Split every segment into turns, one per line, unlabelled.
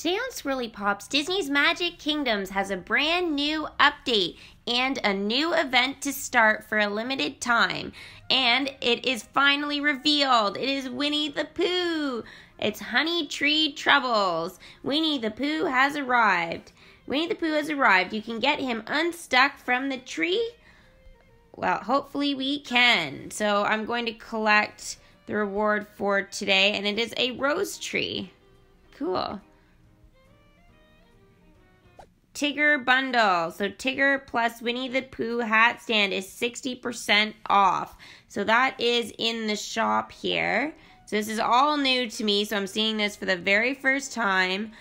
Today on Swirly Pops, Disney's Magic Kingdoms has a brand new update and a new event to start for a limited time. And it is finally revealed. It is Winnie the Pooh. It's Honey Tree Troubles. Winnie the Pooh has arrived. Winnie the Pooh has arrived. You can get him unstuck from the tree. Well, hopefully we can. So I'm going to collect the reward for today, and it is a rose tree. Cool. Tigger bundle. So Tigger plus Winnie the Pooh hat stand is 60% off. So that is in the shop here. So this is all new to me. So I'm seeing this for the very first time.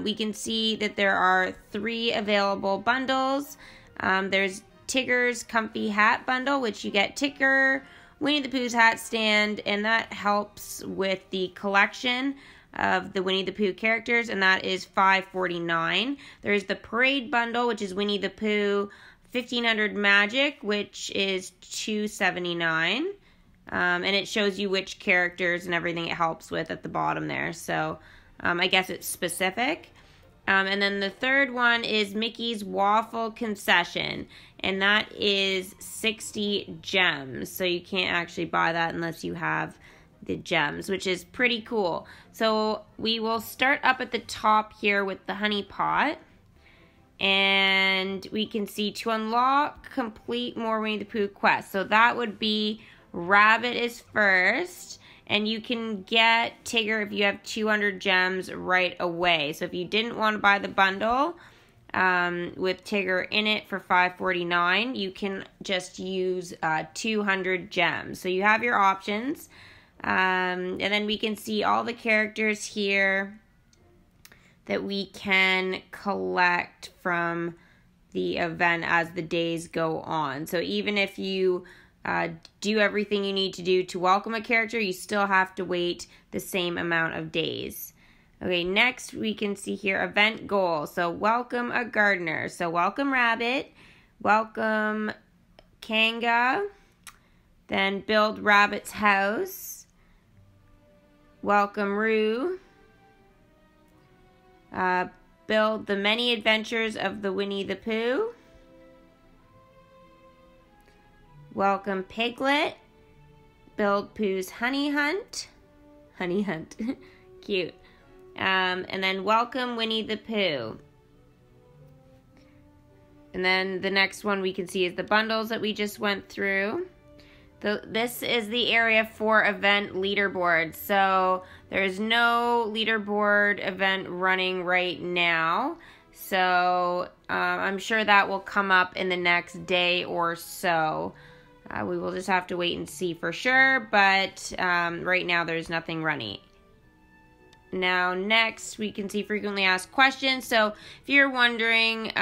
We can see that there are 3 available bundles. There's Tigger's Comfy Hat Bundle, which you get Tigger, Winnie the Pooh's hat stand, and that helps with the collection of the Winnie the Pooh characters, and that is $5.49. There's the Parade Bundle, which is Winnie the Pooh 1500 Magic, which is $2.79. And it shows you which characters and everything it helps with at the bottom there. So I guess it's specific. And then the third one is Mickey's Waffle Concession, and that is 60 gems. So you can't actually buy that unless you have the gems, which is pretty cool. So we will start up at the top here with the honey pot, and we can see to unlock complete more Winnie the Pooh quests. So that would be Rabbit is first, and you can get Tigger if you have 200 gems right away. So if you didn't want to buy the bundle with Tigger in it for $5.49, you can just use 200 gems. So you have your options. And then we can see all the characters here that we can collect from the event as the days go on. So even if you do everything you need to do to welcome a character, you still have to wait the same amount of days. Okay, next we can see here event goals. So welcome a gardener. So welcome Rabbit, welcome Kanga, then build Rabbit's house. Welcome Roo. Build the many adventures of the Winnie the Pooh. Welcome Piglet. Build Pooh's honey hunt. Honey hunt. Cute. And then welcome Winnie the Pooh. And then the next one we can see is the bundles that we just went through. This is the area for event leaderboards. So there's no leaderboard event running right now. So I'm sure that will come up in the next day or so. We will just have to wait and see for sure. But right now there's nothing running. Now next we can see frequently asked questions. So if you're wondering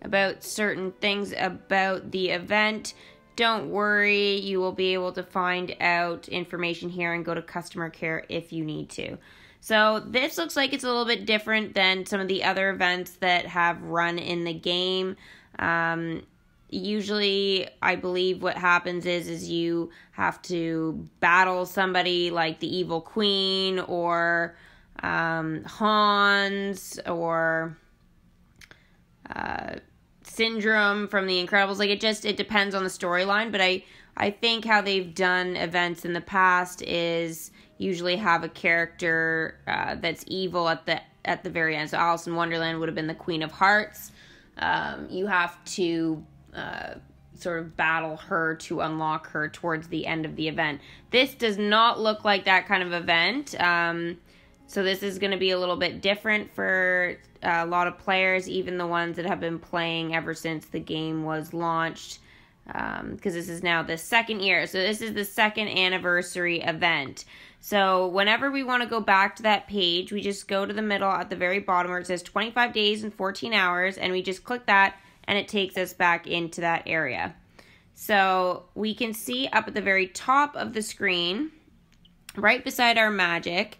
about certain things about the event, don't worry, you will be able to find out information here and go to customer care if you need to. So this looks like it's a little bit different than some of the other events that have run in the game. Usually, I believe what happens is you have to battle somebody like the Evil Queen or Hans or Syndrome from The Incredibles. Like it depends on the storyline, but I think how they've done events in the past is usually have a character that's evil at the very end. So Alice in Wonderland would have been the Queen of Hearts. You have to sort of battle her to unlock her towards the end of the event. This does not look like that kind of event. So this is going to be a little bit different for a lot of players, even the ones that have been playing ever since the game was launched, because this is now the second year. So this is the second anniversary event. So whenever we want to go back to that page, we just go to the middle at the very bottom where it says 25 days and 14 hours, and we just click that, and it takes us back into that area. So we can see up at the very top of the screen, right beside our magic,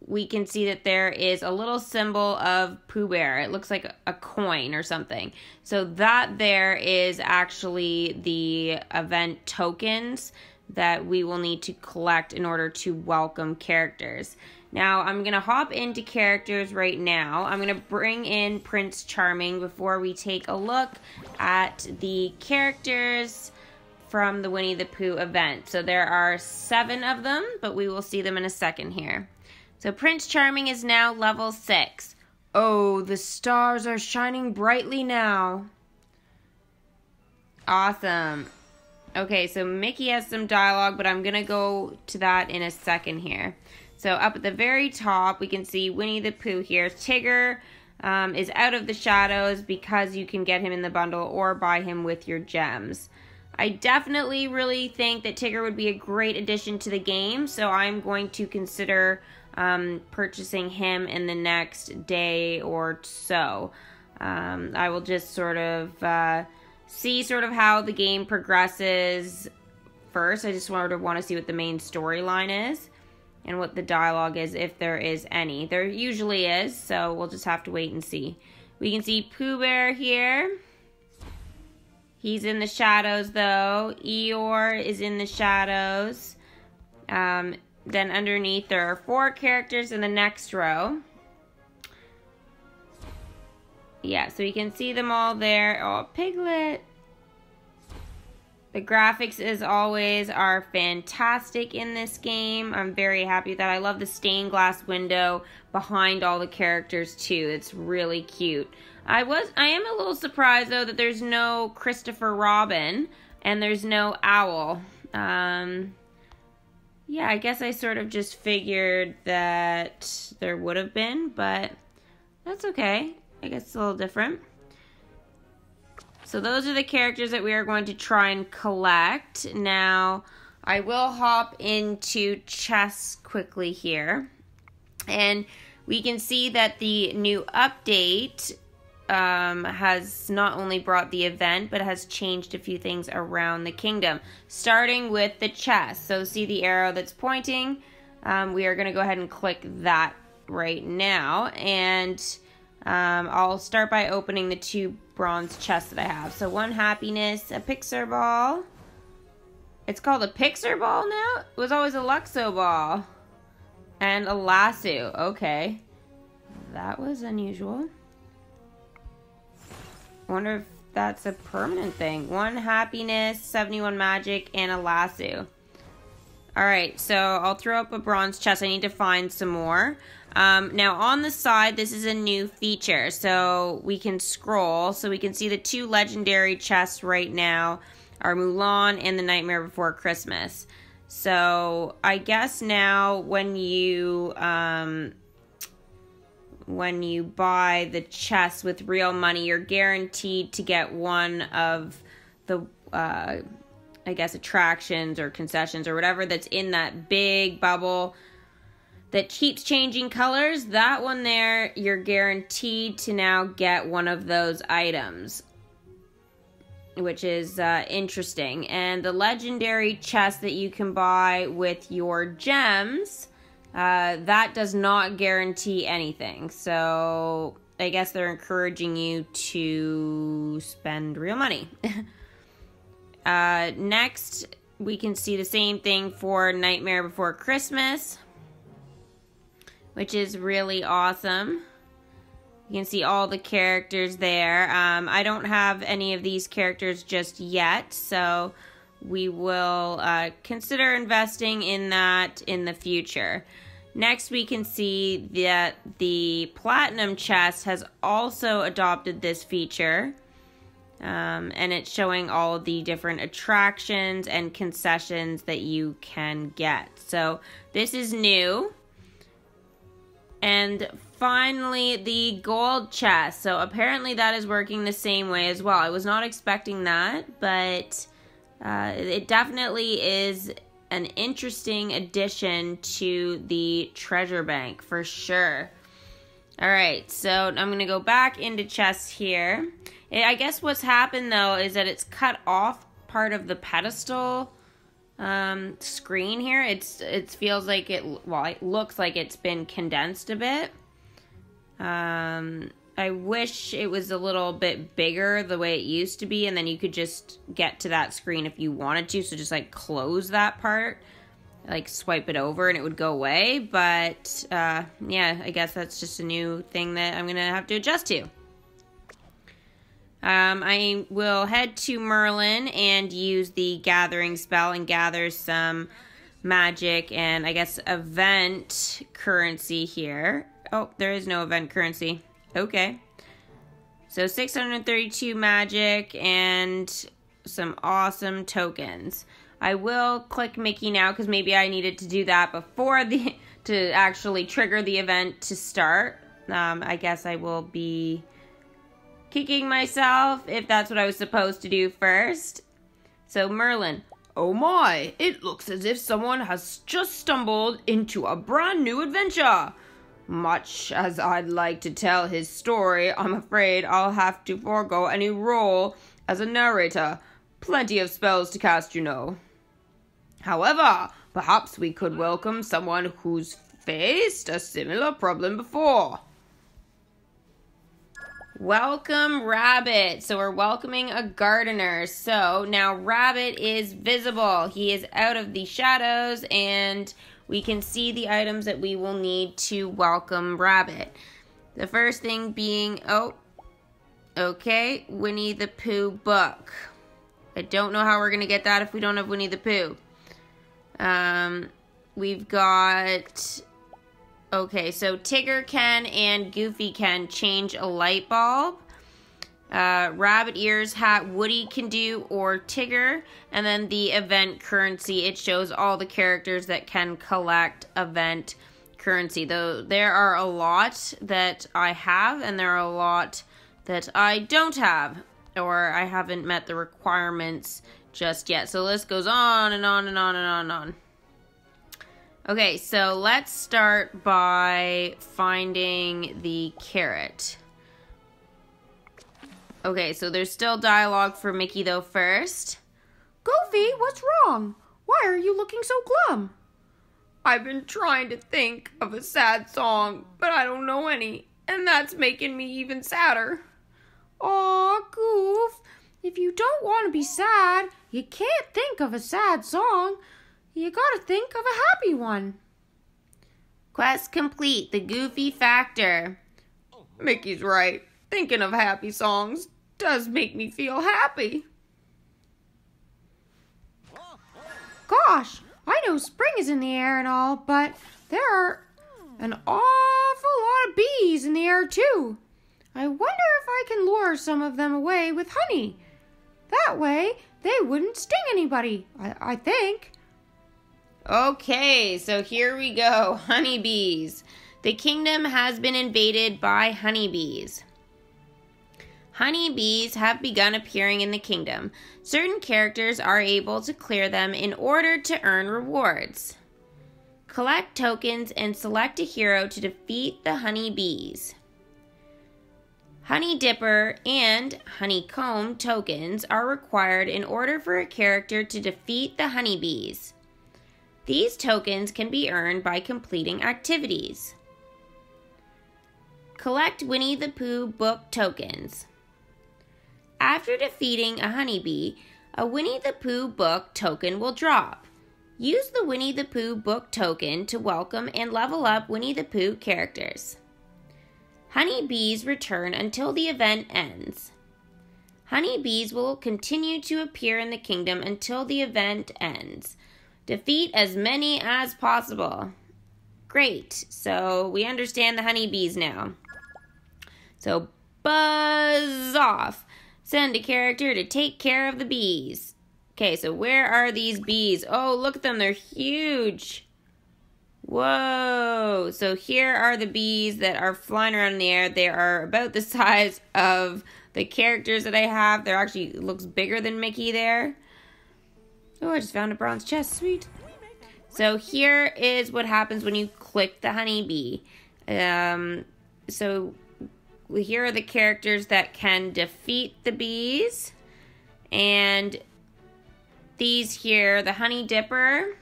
we can see that there is a little symbol of Pooh Bear. It looks like a coin or something. So that there is actually the event tokens that we will need to collect in order to welcome characters. Now, I'm going to hop into characters right now. I'm going to bring in Prince Charming before we take a look at the characters from the Winnie the Pooh event. So there are 7 of them, but we will see them in a second here. So Prince Charming is now level 6. Oh, the stars are shining brightly now. Awesome. Okay, so Mickey has some dialogue, but I'm going to go to that in a second here. So up at the very top, we can see Winnie the Pooh here. Tigger is out of the shadows because you can get him in the bundle or buy him with your gems. I definitely really think that Tigger would be a great addition to the game, so I'm going to consider purchasing him in the next day or so. I will just sort of see sort of how the game progresses first. I just want to see what the main storyline is and what the dialogue is, if there is any. There usually is, so we'll just have to wait and see. We can see Pooh Bear here. He's in the shadows, though. Eeyore is in the shadows. Then underneath, there are 4 characters in the next row. Yeah, so you can see them all there. Oh, Piglet. The graphics, as always, are fantastic in this game. I'm very happy with that. I love the stained glass window behind all the characters, too. It's really cute. I am a little surprised, though, that there's no Christopher Robin and there's no Owl. Yeah, I guess I sort of just figured that there would have been, but that's okay. I guess it's a little different. So those are the characters that we are going to try and collect. Now, I will hop into chess quickly here. And we can see that the new update has not only brought the event, but has changed a few things around the kingdom. Starting with the chess. So see the arrow that's pointing? We are going to go ahead and click that right now. And I'll start by opening the 2 bronze chests that I have. So 1 happiness, a Pixar ball. It's called a Pixar ball now? It was always a Luxo ball. And a lasso. Okay. That was unusual. Wonder if that's a permanent thing. 1 happiness, 71 magic, and a lasso. Alright, so I'll throw up a bronze chest. I need to find some more. Now on the side, this is a new feature. So we can scroll. So we can see the 2 legendary chests right now are Mulan and The Nightmare Before Christmas. So I guess now when you buy the chest with real money, you're guaranteed to get one of the, I guess, attractions or concessions or whatever that's in that big bubble that keeps changing colors. That one there, you're guaranteed to now get one of those items, which is interesting. And the legendary chest that you can buy with your gems, that does not guarantee anything. So I guess they're encouraging you to spend real money. Next, we can see the same thing for Nightmare Before Christmas, which is really awesome. You can see all the characters there. I don't have any of these characters just yet, so we will consider investing in that in the future. Next, we can see that the Platinum chest has also adopted this feature. And it's showing all of the different attractions and concessions that you can get. So this is new. And finally, the gold chest. So apparently that is working the same way as well. I was not expecting that, but it definitely is an interesting addition to the treasure bank for sure. All right, so I'm going to go back into chests here. I guess what's happened, though, is that it's cut off part of the pedestal screen here. It feels like it looks like it's been condensed a bit. I wish it was a little bit bigger the way it used to be, and then you could just get to that screen if you wanted to, so just like close that part. like swipe it over and it would go away. But yeah, I guess that's just a new thing that I'm gonna have to adjust to. I will head to Merlin and use the gathering spell and gather some magic and I guess event currency here. Oh, there is no event currency. Okay. So 632 magic and some awesome tokens. I will click Mickey now because maybe I needed to do that before to actually trigger the event to start. I guess I will be kicking myself if that's what I was supposed to do first. So Merlin.
Oh my, it looks as if someone has just stumbled into a brand new adventure. Much as I'd like to tell his story, I'm afraid I'll have to forego any role as a narrator. Plenty of spells to cast, you know. However, perhaps we could welcome someone who's faced a similar problem before.
Welcome, Rabbit. So we're welcoming a gardener. So now Rabbit is visible. He is out of the shadows and we can see the items that we will need to welcome Rabbit. The first thing being, okay, Winnie the Pooh book. I don't know how we're going to get that if we don't have Winnie the Pooh. We've got, okay, so Tigger can and Goofy can change a light bulb. Rabbit Ears hat Woody can do, or Tigger. And then the event currency, it shows all the characters that can collect event currency. Though there are a lot that I have and there are a lot that I don't have, or I haven't met the requirements just yet. So this goes on and on and on and on and on. Okay, so let's start by finding the carrot. Okay, so there's still dialogue for Mickey, though, first.
Goofy, what's wrong? Why are you looking so glum? I've been trying to think of a sad song, but I don't know any, and that's making me even sadder. Aw, Goof, if you don't want to be sad, you can't think of a sad song. You gotta think of a happy one.
Quest complete, the Goofy factor.
Mickey's right. Thinking of happy songs does make me feel happy. Gosh, I know spring is in the air and all, but there are an awful lot of bees in the air too. I wonder if I can lure some of them away with honey. That way, they wouldn't sting anybody, I think.
Okay, so here we go. Honeybees. The kingdom has been invaded by honeybees. Honeybees have begun appearing in the kingdom. Certain characters are able to clear them in order to earn rewards. Collect tokens and select a hero to defeat the honeybees. Honey Dipper and Honeycomb tokens are required in order for a character to defeat the honeybees. These tokens can be earned by completing activities. Collect Winnie the Pooh book tokens. After defeating a honeybee, a Winnie the Pooh book token will drop. Use the Winnie the Pooh book token to welcome and level up Winnie the Pooh characters. Honeybees return until the event ends. Honeybees will continue to appear in the kingdom until the event ends. Defeat as many as possible. Great, so we understand the honeybees now. So buzz off. Send a character to take care of the bees. Okay, so where are these bees? Oh, look at them, they're huge. Whoa, so here are the bees that are flying around in the air. They are about the size of the characters that I have. They're actually, looks bigger than Mickey there. Oh, I just found a bronze chest. Sweet. So here is what happens when you click the honeybee. So here are the characters that can defeat the bees. And these here, the Honey Dipper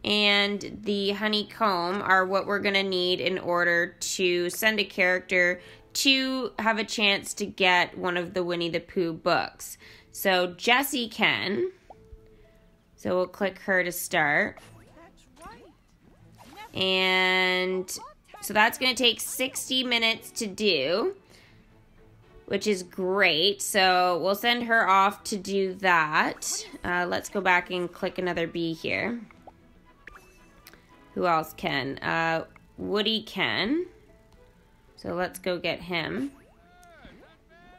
and the Honeycomb, are what we're going to need in order to send a character to have a chance to get one of the Winnie the Pooh books. So Jessie can. So we'll click her to start. And so that's going to take 60 minutes to do, which is great. So we'll send her off to do that. Let's go back and click another bee here. Who else can? Woody can. So let's go get him.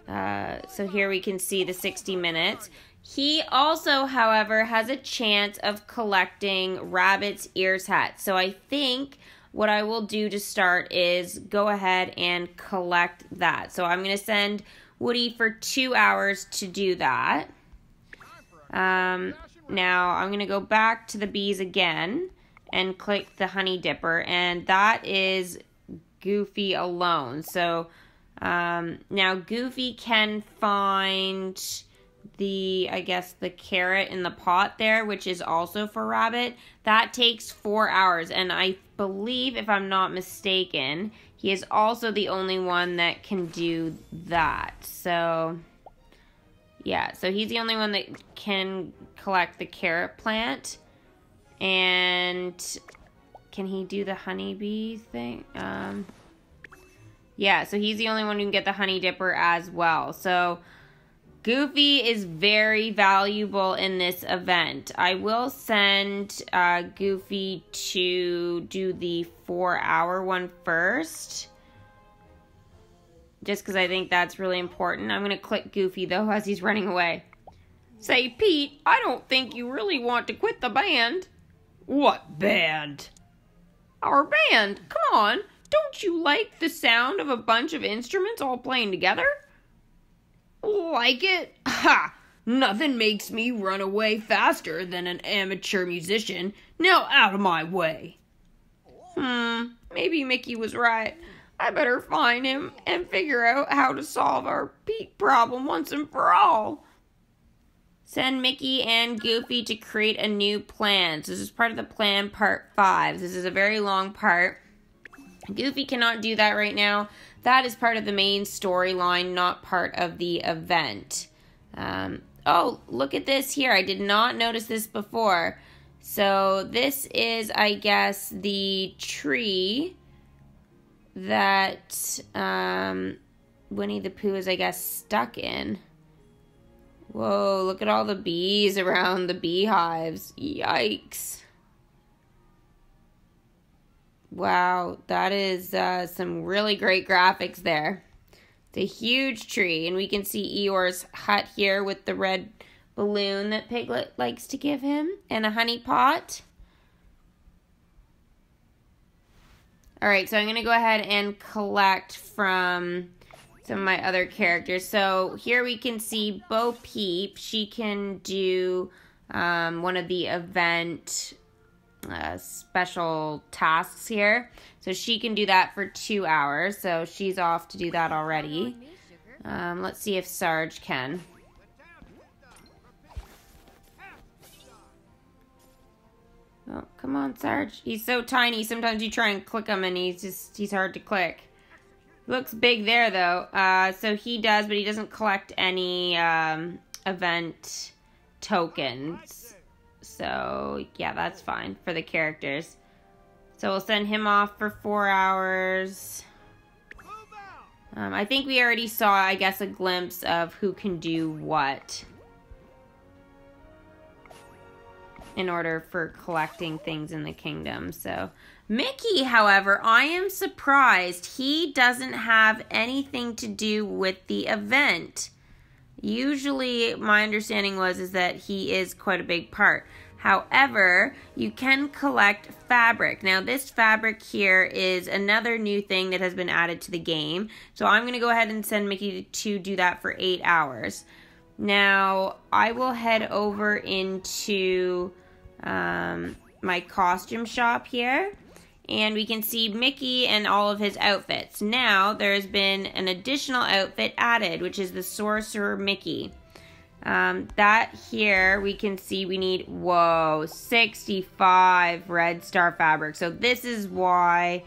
So here we can see the 60 minutes. He also, however, has a chance of collecting Rabbit's ears hat. So I think what I will do to start is go ahead and collect that. So I'm going to send Woody for 2 hours to do that. Now I'm going to go back to the bees again and click the Honey Dipper, and that is Goofy alone. So now Goofy can find I guess the carrot in the pot there, which is also for Rabbit. That takes 4 hours, and I believe, if I'm not mistaken, he is also the only one that can do that. So yeah, so he's the only one that can collect the carrot plant. And can he do the honeybee thing? Yeah, so he's the only one who can get the Honey Dipper as well. So Goofy is very valuable in this event. I will send Goofy to do the 4-hour one first, just because I think that's really important. I'm going to click Goofy, though, as he's running away.
Say, Pete, I don't think you really want to quit the band. What band? Our band. Come on. Don't you like the sound of a bunch of instruments all playing together? Like it? Ha! Nothing makes me run away faster than an amateur musician. Now out of my way. Maybe Mickey was right. I better find him and figure out how to solve our Pete problem once and for all.
Send Mickey and Goofy to create a new plan. So this is part of the plan, part 5. This is a very long part. Goofy cannot do that right now. That is part of the main storyline, not part of the event. Oh, look at this here. I did not notice this before. So this is, I guess, the tree that Winnie the Pooh is, I guess, stuck in. Whoa, look at all the bees around the beehives. Yikes. Wow, that is some really great graphics there. It's a huge tree, and we can see Eeyore's hut here with the red balloon that Piglet likes to give him, and a honey pot. Alright, so I'm going to go ahead and collect from some of my other characters. So here we can see Bo Peep. She can do one of the event special tasks here. So she can do that for 2 hours. So she's off to do that already. Let's see if Sarge can. Oh, come on, Sarge. He's so tiny. Sometimes you try and click him and he's hard to click. Looks big there, though. So he does, but he doesn't collect any event tokens. So, yeah, that's fine for the characters. So we'll send him off for 4 hours. I think we already saw, I guess, a glimpse of who can do what in order for collecting things in the kingdom. So Mickey, however, I am surprised he doesn't have anything to do with the event. Usually, my understanding is that he is quite a big part. However, you can collect fabric. Now, this fabric here is another new thing that has been added to the game. So I'm going to go ahead and send Mickey to do that for 8 hours. Now, I will head over into my costume shop here. And we can see Mickey and all of his outfits. Now, there's been an additional outfit added, which is the Sorcerer Mickey. That here, we can see we need, 65 red star fabric. So this is why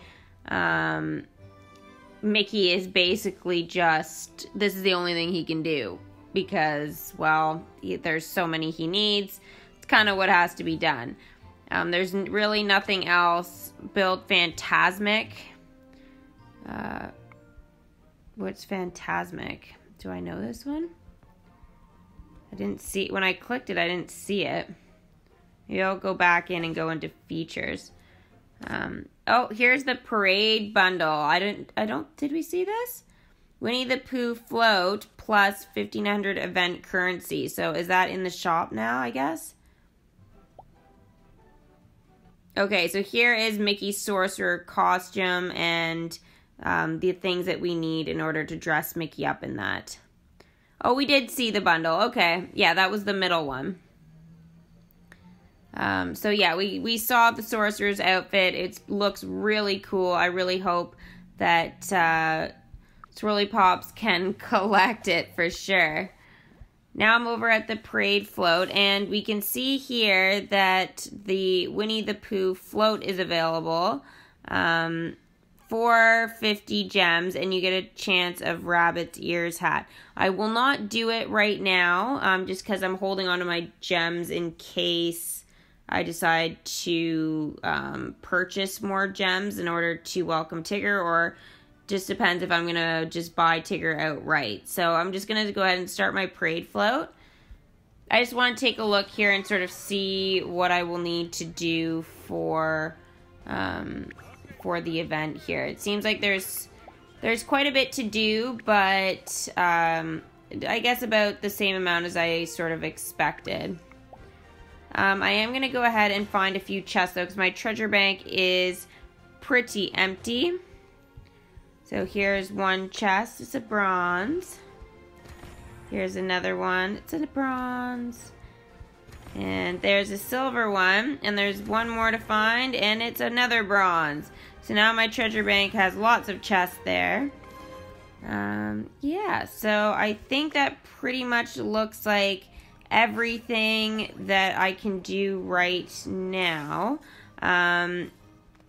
Mickey is basically just, this is the only thing he can do. Because, well, there's so many he needs. It's kind of what has to be done. There's really nothing else build Phantasmic. What's Phantasmic? Do I know this one? I didn't see, when I clicked it, I didn't see it. Maybe I'll go back in and go into features. Oh, here's the parade bundle. Did we see this? Winnie the Pooh float plus 1,500 event currency. So is that in the shop now, I guess? Okay, so here is Mickey's Sorcerer costume and the things that we need in order to dress Mickey up in that. Oh, we did see the bundle. Okay, yeah, that was the middle one. So yeah, we saw the Sorcerer's outfit. It looks really cool. I really hope that Swirly Pops can collect it for sure. Now I'm over at the parade float, and we can see here that the Winnie the Pooh float is available for 50 gems, and you get a chance of Rabbit's Ears hat. I will not do it right now, just because I'm holding on to my gems in case I decide to purchase more gems in order to welcome Tigger, or just depends if I'm going to just buy Tigger outright. So I'm just going to go ahead and start my parade float. I just want to take a look here and sort of see what I will need to do for the event here. It seems like there's quite a bit to do, but I guess about the same amount as I sort of expected. I am going to go ahead and find a few chests, though, because my treasure bank is pretty empty. So here's one chest. It's a bronze. Here's another one. It's a bronze. And there's a silver one. And there's one more to find, and it's another bronze. So now my treasure bank has lots of chests there. Yeah, so I think that pretty much looks like everything that I can do right now.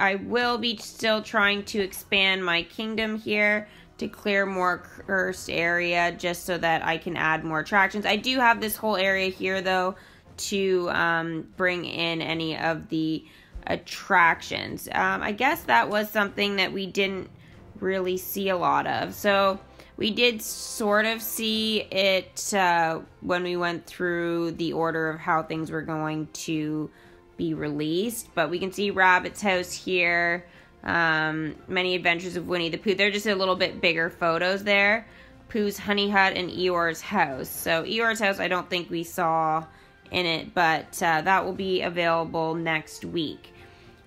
I will be still trying to expand my kingdom here to clear more cursed area just so that I can add more attractions. I do have this whole area here, though, to bring in any of the attractions. I guess that was something that we didn't really see a lot of. So we did sort of see it when we went through the order of how things were going to be released, but we can see Rabbit's house here, Many Adventures of Winnie the Pooh. They're just a little bit bigger photos there. Pooh's Honey Hut and Eeyore's house. So Eeyore's house I don't think we saw in it, but that will be available next week.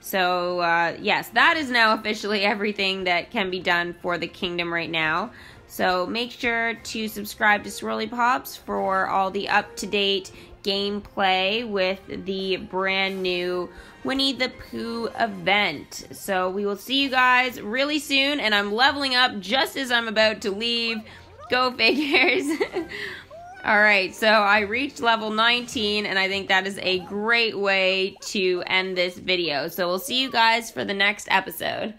So yes, that is now officially everything that can be done for the kingdom right now. So make sure to subscribe to Swirly Pops for all the up-to-date gameplay with the brand new Winnie the Pooh event. So we will see you guys really soon, and I'm leveling up just as I'm about to leave. Go figures. Alright, so I reached level 19, and I think that is a great way to end this video. So we'll see you guys for the next episode.